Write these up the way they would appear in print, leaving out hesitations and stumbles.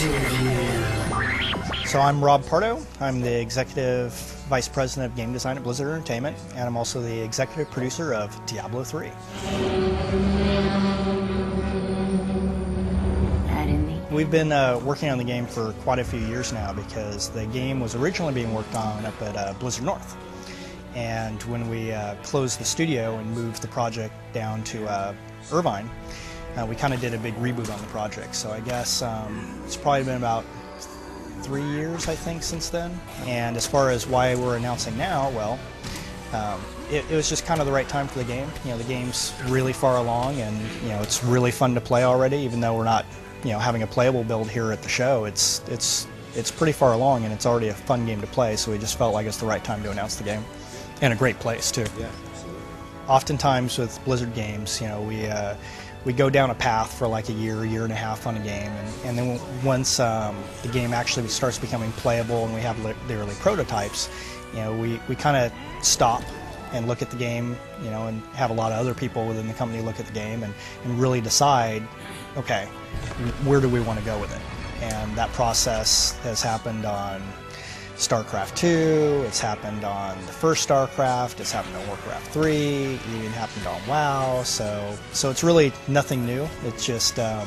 So I'm Rob Pardo. I'm the Executive Vice President of Game Design at Blizzard Entertainment, and I'm also the Executive Producer of Diablo III. We've been working on the game for quite a few years now because the game was originally being worked on up at Blizzard North. And when we closed the studio and moved the project down to Irvine, we kind of did a big reboot on the project. So I guess it's probably been about 3 years, I think, since then. And as far as why we're announcing now, well, it was just kind of the right time for the game. You know, the game's really far along, and it's really fun to play already. Even though we're not, having a playable build here at the show, it's pretty far along, and it's already a fun game to play. So we just felt like it's the right time to announce the game, and a great place too. Yeah. Oftentimes with Blizzard games, we go down a path for like a year and a half on a game, and then once the game actually starts becoming playable and we have the early prototypes, we kind of stop and look at the game, and have a lot of other people within the company look at the game and really decide, okay, where do we want to go with it? And that process has happened on StarCraft 2, it's happened on the first StarCraft, it's happened on Warcraft 3, it even happened on WoW, so it's really nothing new. It's just that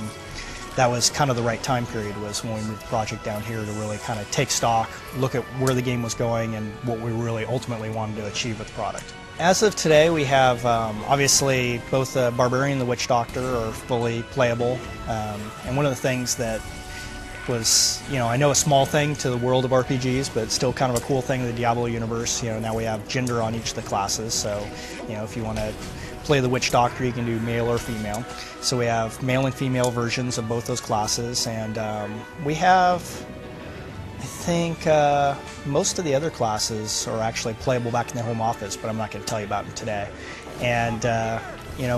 was kind of the right time period, was when we moved the project down here to really kind of take stock, look at where the game was going and what we really ultimately wanted to achieve with the product. As of today, we have obviously both the Barbarian and the Witch Doctor are fully playable, and one of the things that was, I know a small thing to the world of RPGs, but still kind of a cool thing in the Diablo universe. Now we have gender on each of the classes, so if you want to play the Witch Doctor, you can do male or female. So we have male and female versions of both those classes, and we have, I think, most of the other classes are actually playable back in the home office, but I'm not going to tell you about them today. And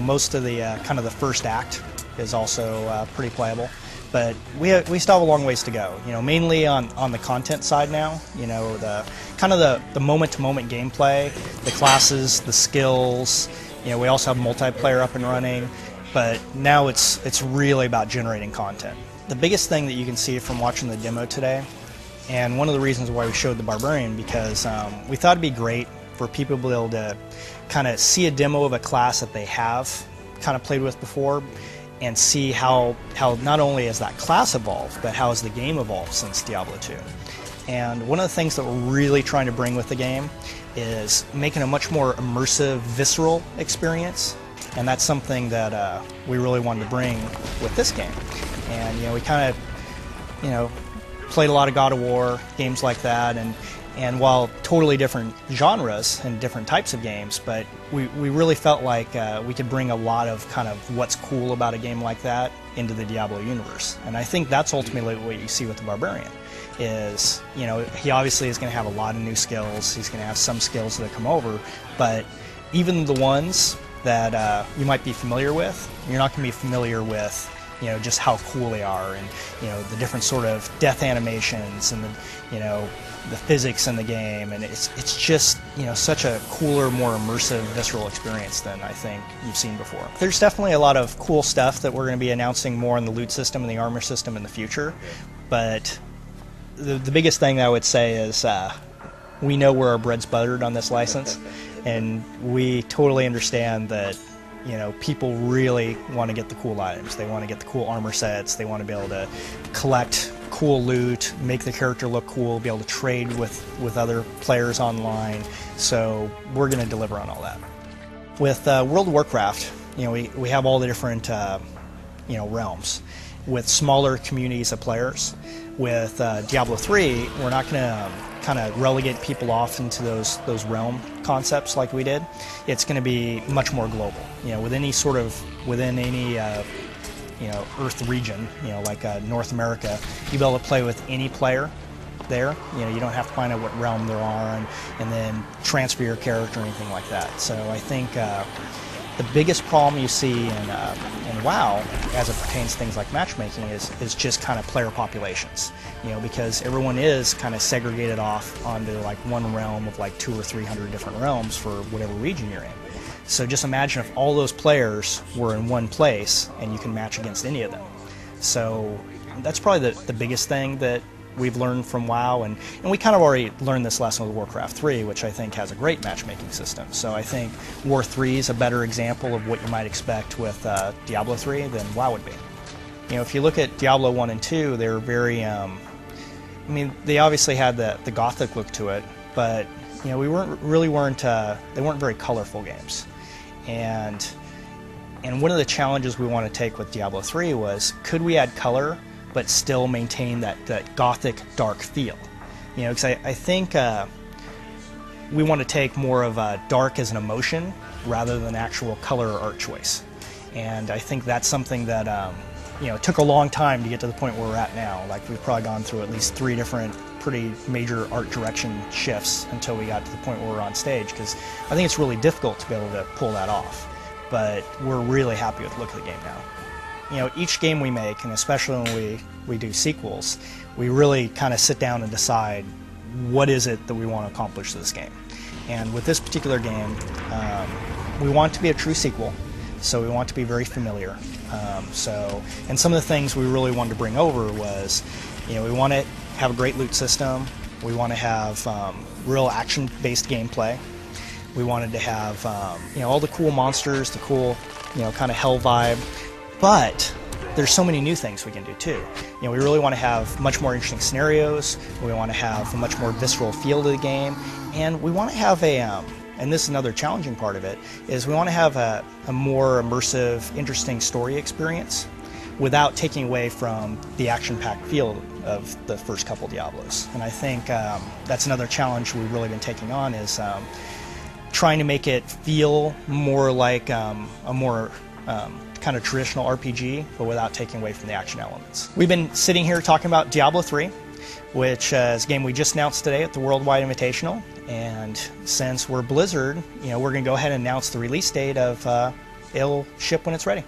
most of the kind of the first act is also pretty playable. But we still have a long ways to go. Mainly on the content side now. The kind of the moment-to-moment gameplay, the classes, the skills. We also have multiplayer up and running. But now it's really about generating content. The biggest thing that you can see from watching the demo today, and one of the reasons why we showed the Barbarian, because we thought it'd be great for people to be able to kind of see a demo of a class that they have kind of played with before, and see how not only has that class evolved, but how has the game evolved since Diablo II. And one of the things that we're really trying to bring with the game is making a much more immersive, visceral experience, and that's something that we really wanted to bring with this game. And we kind of played a lot of God of War, games like that, and while totally different genres and different types of games, but we really felt like we could bring a lot of kind of what's cool about a game like that into the Diablo universe. And I think that's ultimately what you see with the Barbarian, is, he obviously is going to have a lot of new skills, he's going to have some skills that come over, but even the ones that you might be familiar with, you're not going to be familiar with just how cool they are, and the different sort of death animations, and the physics in the game, and it's just such a cooler, more immersive, visceral experience than I think you've seen before. There's definitely a lot of cool stuff that we're going to be announcing more in the loot system and the armor system in the future, but the biggest thing I would say is we know where our bread's buttered on this license, and we totally understand that people really want to get the cool items. They want to get the cool armor sets. They want to be able to collect cool loot, make the character look cool, be able to trade with other players online. So we're going to deliver on all that. With World of Warcraft, we have all the different realms with smaller communities of players. With Diablo III, we're not going to kind of relegate people off into those realm concepts like we did. It's going to be much more global. Within any Earth region, like North America, you'll be able to play with any player there. You don't have to find out what realm they are and then transfer your character or anything like that. So I think the biggest problem you see in WoW, as it pertains to things like matchmaking, is just kind of player populations. Because everyone is kind of segregated off onto like one realm of like 200 or 300 different realms for whatever region you're in. So just imagine if all those players were in one place and you can match against any of them. So That's probably the biggest thing that we've learned from WoW, and we kind of already learned this lesson with Warcraft 3, which I think has a great matchmaking system. So I think War 3 is a better example of what you might expect with Diablo 3 than WoW would be. You know, if you look at Diablo 1 and 2, they're very, I mean, they obviously had the Gothic look to it, but you know, they weren't very colorful games. And one of the challenges we want to take with Diablo 3 was, could we add color but still maintain that Gothic dark feel? You know, because I think we want to take more of a dark as an emotion rather than actual color or art choice. And I think that's something that you know, it took a long time to get to the point where we're at now. Like, we've probably gone through at least 3 different pretty major art direction shifts until we got to the point where we're on stage, because I think it's really difficult to be able to pull that off. But we're really happy with the look of the game now. You know, each game we make, and especially when we do sequels, we really kind of sit down and decide what is it that we want to accomplish with this game. And with this particular game, we want it to be a true sequel, so we want it to be very familiar. And some of the things we really wanted to bring over was, you know, we want to have a great loot system, we want to have real action-based gameplay, we wanted to have you know, all the cool monsters, the cool, you know, kind of hell vibe, but there's so many new things we can do too. You know, we really want to have much more interesting scenarios, we want to have a much more visceral feel to the game, and we want to have a and this is another challenging part of it, is we want to have a more immersive, interesting story experience without taking away from the action-packed feel of the first couple Diablos. And I think that's another challenge we've really been taking on, is trying to make it feel more like a more kind of traditional RPG, but without taking away from the action elements. We've been sitting here talking about Diablo III, which is a game we just announced today at the World Wide Invitational. And since we're Blizzard, you know, we're going to go ahead and announce the release date of it'll ship when it's ready.